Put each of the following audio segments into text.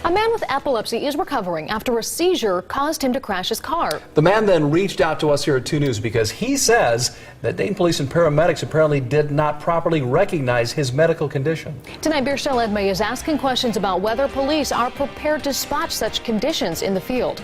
A man with epilepsy is recovering after a seizure caused him to crash his car. The man then reached out to us here at 2 News because he says that Dayton police and paramedics apparently did not properly recognize his medical condition. Tonight, Birshel Edmey is asking questions about whether police are prepared to spot such conditions in the field.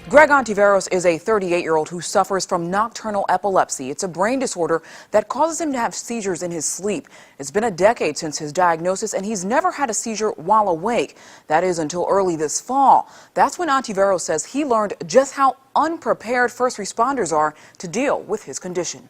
Greg Ontiveros is a 38-year-old who suffers from nocturnal epilepsy. It's a brain disorder that causes him to have seizures in his sleep. It's been a decade since his diagnosis, and he's never had a seizure while awake. That is until early this fall. That's when Ontiveros says he learned just how unprepared first responders are to deal with his condition.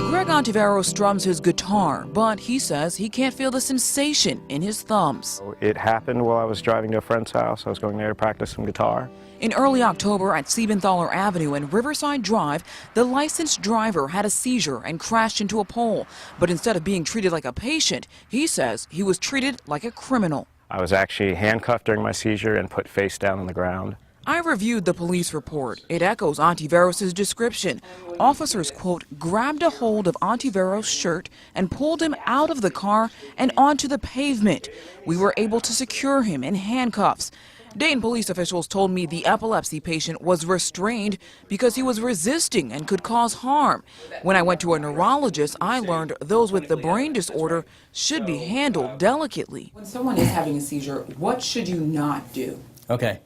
Greg Ontiveros strums his guitar, but he says he can't feel the sensation in his thumbs. It happened while I was driving to a friend's house. I was going there to practice some guitar. In early October at Siebenthaler Avenue and Riverside Drive, the licensed driver had a seizure and crashed into a pole. But instead of being treated like a patient, he says he was treated like a criminal. I was actually handcuffed during my seizure and put face down on the ground. I reviewed the police report. It echoes Ontiveros' description. Officers, quote, grabbed a hold of Ontiveros' shirt and pulled him out of the car and onto the pavement. We were able to secure him in handcuffs. Dayton police officials told me the epilepsy patient was restrained because he was resisting and could cause harm. When I went to a neurologist, I learned those with the brain disorder should be handled delicately. When someone is having a seizure, what should you not do? Okay.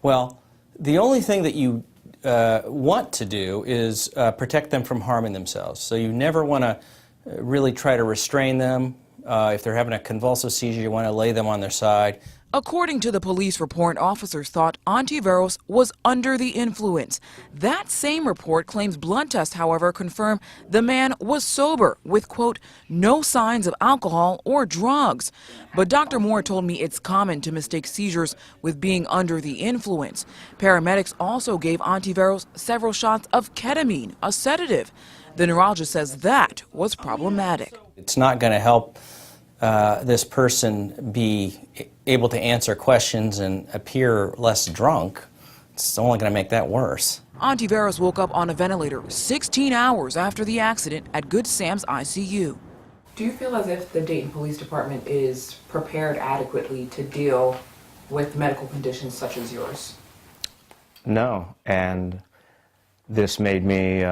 Well, the only thing that you want to do is protect them from harming themselves. So you never want to really try to restrain them. If they're having a convulsive seizure, you want to lay them on their side. According to the police report, officers thought Ontiveros was under the influence. That same report claims blood tests, however, confirm the man was sober with, quote, no signs of alcohol or drugs. But Dr. Moore told me it's common to mistake seizures with being under the influence. Paramedics also gave Ontiveros several shots of ketamine, a sedative. The neurologist says that was problematic. It's not going to help this person be able to answer questions and appear less drunk. It's only going to make that worse. Ontiveros woke up on a ventilator 16 hours after the accident at Good Sam's ICU. Do you feel as if the Dayton Police Department is prepared adequately to deal with medical conditions such as yours? No, and this made me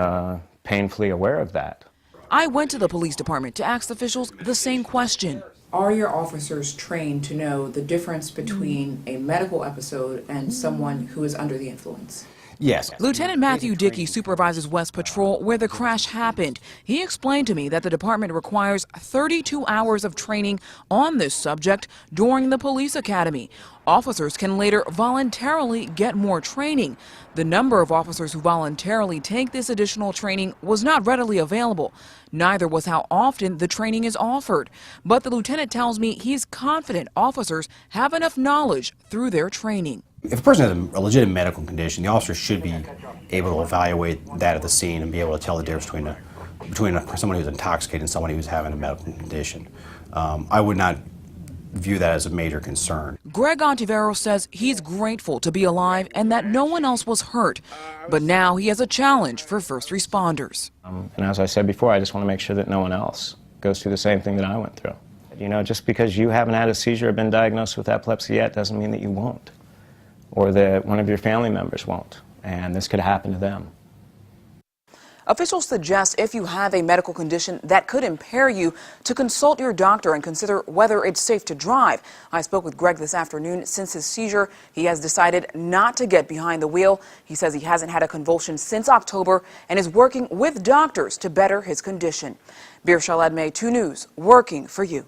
painfully aware of that. I went to the police department to ask officials the same question. Are your officers trained to know the difference between a medical episode and someone who is under the influence? Yes. Lieutenant Matthew Dickey supervises West Patrol where the crash happened. He explained to me that the department requires 32 hours of training on this subject during the police academy. Officers can later voluntarily get more training. The number of officers who voluntarily take this additional training was not readily available. Neither was how often the training is offered. But the lieutenant tells me he's confident officers have enough knowledge through their training. If a person has a legitimate medical condition, the officer should be able to evaluate that at the scene and be able to tell the difference between someone who's intoxicated and someone who's having a medical condition. I would not view that as a major concern. Greg Ontiveros says he's grateful to be alive and that no one else was hurt. But now he has a challenge for first responders. And as I said before, I just want to make sure that no one else goes through the same thing that I went through. You know, just because you haven't had a seizure or been diagnosed with epilepsy yet doesn't mean that you won't, or that one of your family members won't, and this could happen to them. Officials suggest if you have a medical condition that could impair you to consult your doctor and consider whether it's safe to drive. I spoke with Greg this afternoon. Since his seizure, he has decided not to get behind the wheel. He says he hasn't had a convulsion since October and is working with doctors to better his condition. Birshel Edmey, 2 News, working for you.